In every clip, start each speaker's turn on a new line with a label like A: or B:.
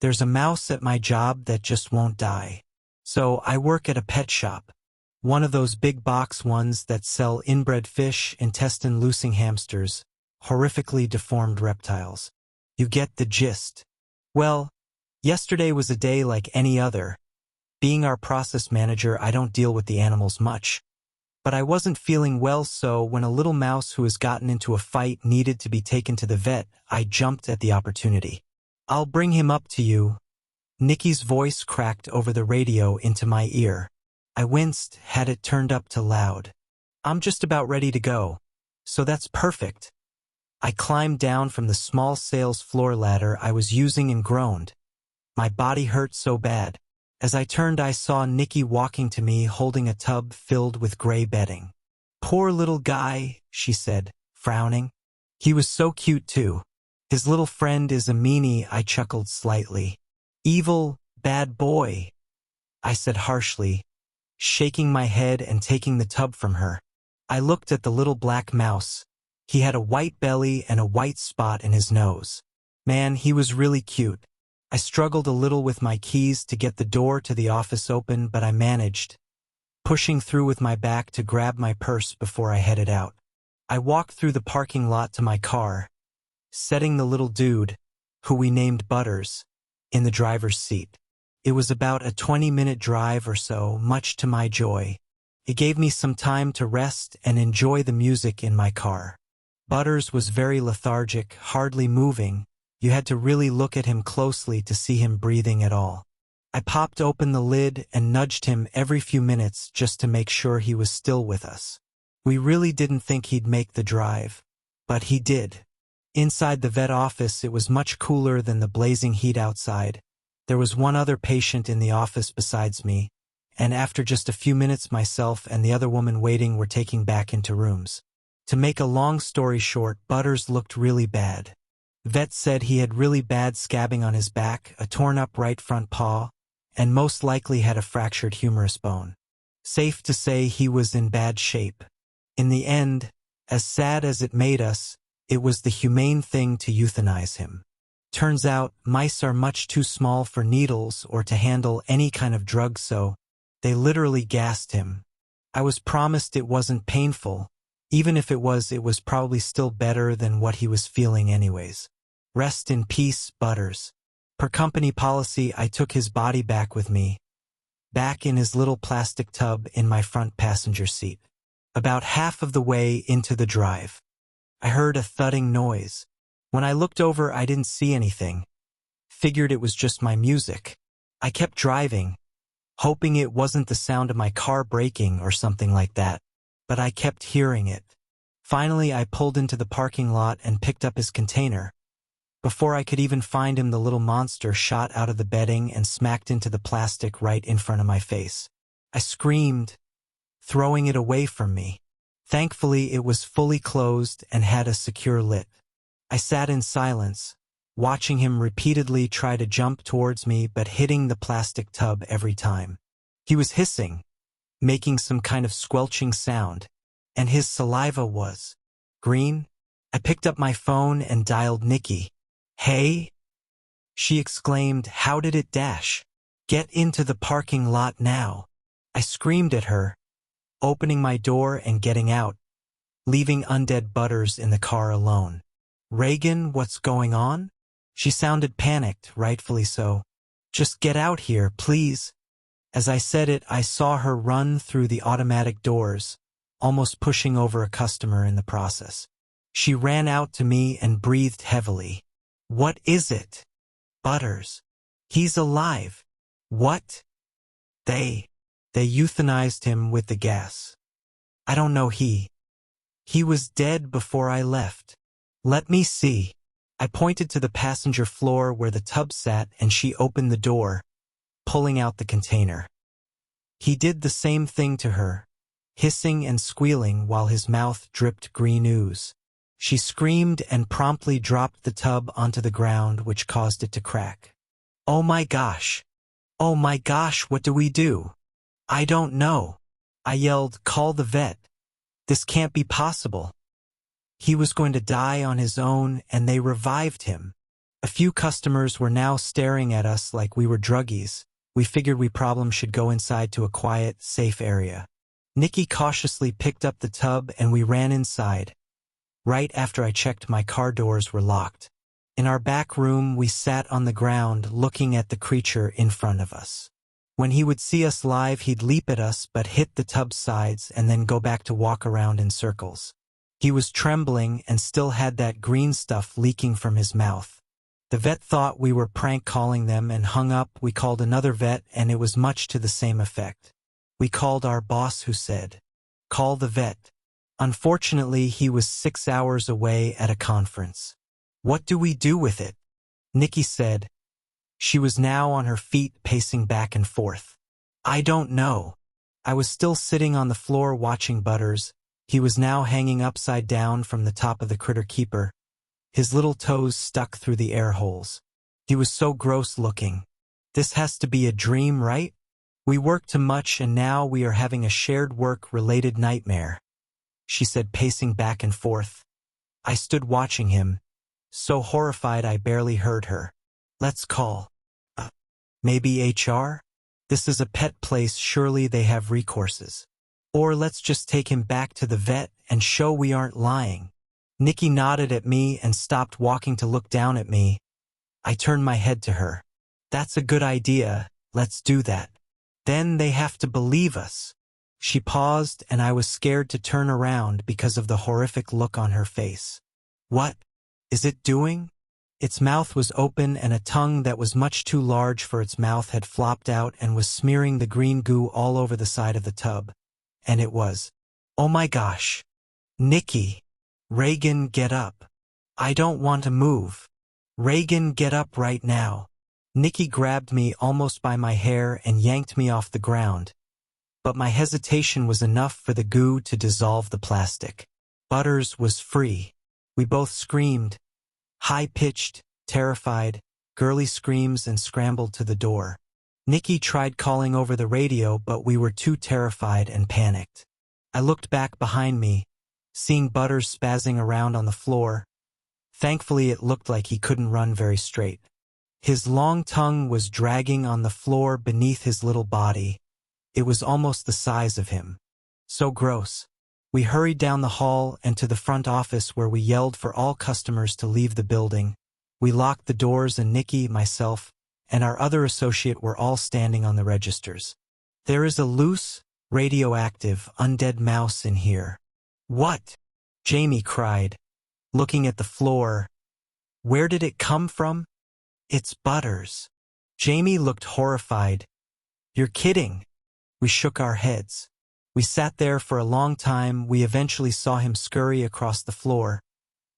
A: There's a mouse at my job that just won't die. So I work at a pet shop. One of those big box ones that sell inbred fish, intestine-loosing hamsters, horrifically deformed reptiles. You get the gist. Well, yesterday was a day like any other. Being our process manager, I don't deal with the animals much. But I wasn't feeling well, so when a little mouse who has gotten into a fight needed to be taken to the vet, I jumped at the opportunity. "I'll bring him up to you." Nikki's voice cracked over the radio into my ear. I winced, had it turned up to loud. "I'm just about ready to go. So that's perfect." I climbed down from the small sales floor ladder I was using and groaned. My body hurt so bad. As I turned, I saw Nikki walking to me holding a tub filled with gray bedding. "Poor little guy," she said, frowning. "He was so cute too. His little friend is a meanie," I chuckled slightly. "Evil, bad boy," I said harshly, shaking my head and taking the tub from her. I looked at the little black mouse. He had a white belly and a white spot in his nose. Man, he was really cute. I struggled a little with my keys to get the door to the office open, but I managed, pushing through with my back to grab my purse before I headed out. I walked through the parking lot to my car, setting the little dude, who we named Butters, in the driver's seat. It was about a 20-minute drive or so, much to my joy. It gave me some time to rest and enjoy the music in my car. Butters was very lethargic, hardly moving. You had to really look at him closely to see him breathing at all. I popped open the lid and nudged him every few minutes just to make sure he was still with us. We really didn't think he'd make the drive, but he did. Inside the vet office, it was much cooler than the blazing heat outside. There was one other patient in the office besides me, and after just a few minutes, myself and the other woman waiting were taken back into rooms. To make a long story short, Butters looked really bad. Vet said he had really bad scabbing on his back, a torn-up right front paw, and most likely had a fractured humerus bone. Safe to say he was in bad shape. In the end, as sad as it made us, it was the humane thing to euthanize him. Turns out, mice are much too small for needles or to handle any kind of drug, so they literally gassed him. I was promised it wasn't painful. Even if it was probably still better than what he was feeling anyways. Rest in peace, Butters. Per company policy, I took his body back with me, back in his little plastic tub in my front passenger seat. About half of the way into the drive, I heard a thudding noise. When I looked over, I didn't see anything. Figured it was just my music. I kept driving, hoping it wasn't the sound of my car braking or something like that, but I kept hearing it. Finally, I pulled into the parking lot and picked up his container. Before I could even find him, the little monster shot out of the bedding and smacked into the plastic right in front of my face. I screamed, throwing it away from me. Thankfully, it was fully closed and had a secure lid. I sat in silence, watching him repeatedly try to jump towards me but hitting the plastic tub every time. He was hissing, making some kind of squelching sound, and his saliva was green. I picked up my phone and dialed Nikki. "Hey?" she exclaimed. "How did it dash? Get into the parking lot now." I screamed at her, opening my door and getting out, leaving undead Butters in the car alone. "Reagan, what's going on?" She sounded panicked, rightfully so. "Just get out here, please." As I said it, I saw her run through the automatic doors, almost pushing over a customer in the process. She ran out to me and breathed heavily. "What is it?" "Butters. He's alive." "What?" They euthanized him with the gas. I don't know, he was dead before I left." "Let me see." I pointed to the passenger floor where the tub sat, and she opened the door, pulling out the container. He did the same thing to her, hissing and squealing while his mouth dripped green ooze. She screamed and promptly dropped the tub onto the ground, which caused it to crack. "Oh my gosh! Oh my gosh, what do we do?" "I don't know." I yelled, "Call the vet. This can't be possible." He was going to die on his own, and they revived him. A few customers were now staring at us like we were druggies. We figured we probably should go inside to a quiet, safe area. Nikki cautiously picked up the tub and we ran inside. Right after I checked my car doors were locked. In our back room, we sat on the ground looking at the creature in front of us. When he would see us live, he'd leap at us but hit the tub's sides and then go back to walk around in circles. He was trembling and still had that green stuff leaking from his mouth. The vet thought we were prank calling them and hung up. We called another vet and it was much to the same effect. We called our boss who said, "Call the vet." Unfortunately, he was 6 hours away at a conference. "What do we do with it?" Nikki said. She was now on her feet pacing back and forth. "I don't know." I was still sitting on the floor watching Butters. He was now hanging upside down from the top of the critter keeper. His little toes stuck through the air holes. He was so gross looking. "This has to be a dream, right? We work too much and now we are having a shared work-related nightmare," she said, pacing back and forth. I stood watching him, so horrified I barely heard her. "Let's call. Maybe HR? This is a pet place, surely they have recourses. Or let's just take him back to the vet and show we aren't lying." Nikki nodded at me and stopped walking to look down at me. I turned my head to her. "That's a good idea, let's do that. Then they have to believe us." She paused and I was scared to turn around because of the horrific look on her face. "What is it doing?" Its mouth was open and a tongue that was much too large for its mouth had flopped out and was smearing the green goo all over the side of the tub. And it was. "Oh my gosh. Nikki. Reagan, get up. I don't want to move. Reagan, get up right now." Nikki grabbed me almost by my hair and yanked me off the ground. But my hesitation was enough for the goo to dissolve the plastic. Butters was free. We both screamed. High-pitched, terrified, girly screams and scrambled to the door. Nikki tried calling over the radio but we were too terrified and panicked. I looked back behind me, seeing Butters spazzing around on the floor. Thankfully it looked like he couldn't run very straight. His long tongue was dragging on the floor beneath his little body. It was almost the size of him. So gross. We hurried down the hall and to the front office where we yelled for all customers to leave the building. We locked the doors and Nikki, myself, and our other associate were all standing on the registers. "There is a loose, radioactive, undead mouse in here." "What?" Jamie cried, looking at the floor. "Where did it come from?" "It's Butters." Jamie looked horrified. "You're kidding." We shook our heads. We sat there for a long time. We eventually saw him scurry across the floor,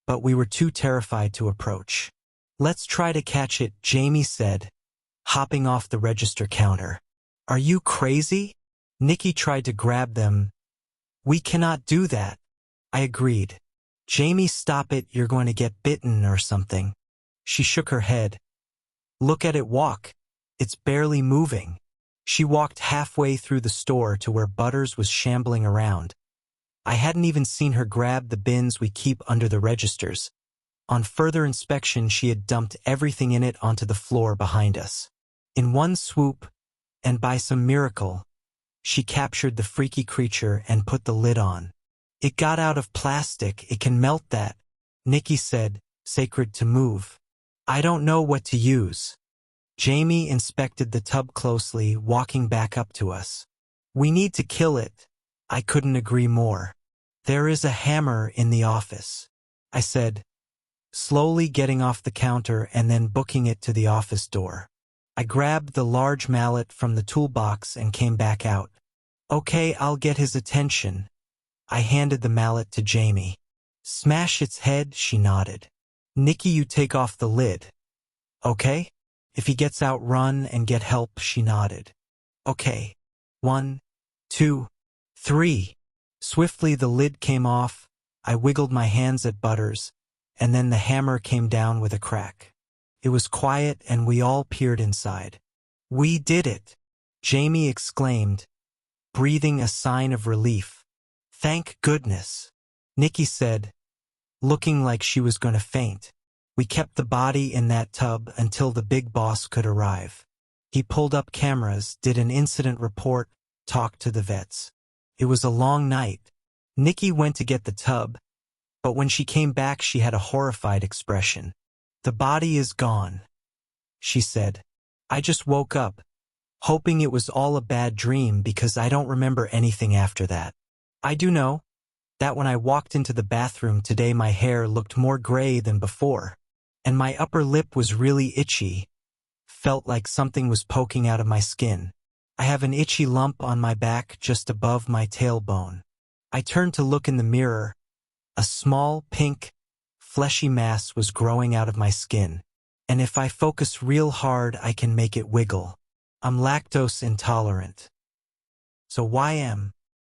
A: but we were too terrified to approach. "Let's try to catch it," Jamie said, hopping off the register counter. "Are you crazy?" Nikki tried to grab them. "We cannot do that." I agreed. "Jamie, stop it, you're going to get bitten or something." She shook her head. "Look at it walk. It's barely moving." She walked halfway through the store to where Butters was shambling around. I hadn't even seen her grab the bins we keep under the registers. On further inspection, she had dumped everything in it onto the floor behind us. In one swoop, and by some miracle, she captured the freaky creature and put the lid on. "It got out of plastic, it can melt that," Nikki said, sacred to move. "I don't know what to use." Jamie inspected the tub closely, walking back up to us. "We need to kill it." I couldn't agree more. "There is a hammer in the office," I said, slowly getting off the counter and then booking it to the office door. I grabbed the large mallet from the toolbox and came back out. "Okay, I'll get his attention." I handed the mallet to Jamie. "Smash its head," she nodded. "Nikki, you take off the lid." "Okay? If he gets out, run and get help," she nodded. "Okay. 1, 2, 3. Swiftly the lid came off. I wiggled my hands at Butters, and then the hammer came down with a crack. It was quiet and we all peered inside. "We did it!" Jamie exclaimed, breathing a sign of relief. "Thank goodness," Nikki said, looking like she was going to faint. We kept the body in that tub until the big boss could arrive. He pulled up cameras, did an incident report, talked to the vets. It was a long night. Nikki went to get the tub, but when she came back she had a horrified expression. "The body is gone," she said. "I just woke up, hoping it was all a bad dream because I don't remember anything after that. I do know that when I walked into the bathroom today my hair looked more gray than before, and my upper lip was really itchy, felt like something was poking out of my skin. I have an itchy lump on my back just above my tailbone." I turned to look in the mirror. A small, pink, fleshy mass was growing out of my skin, and if I focus real hard I can make it wiggle. I'm lactose intolerant. So why am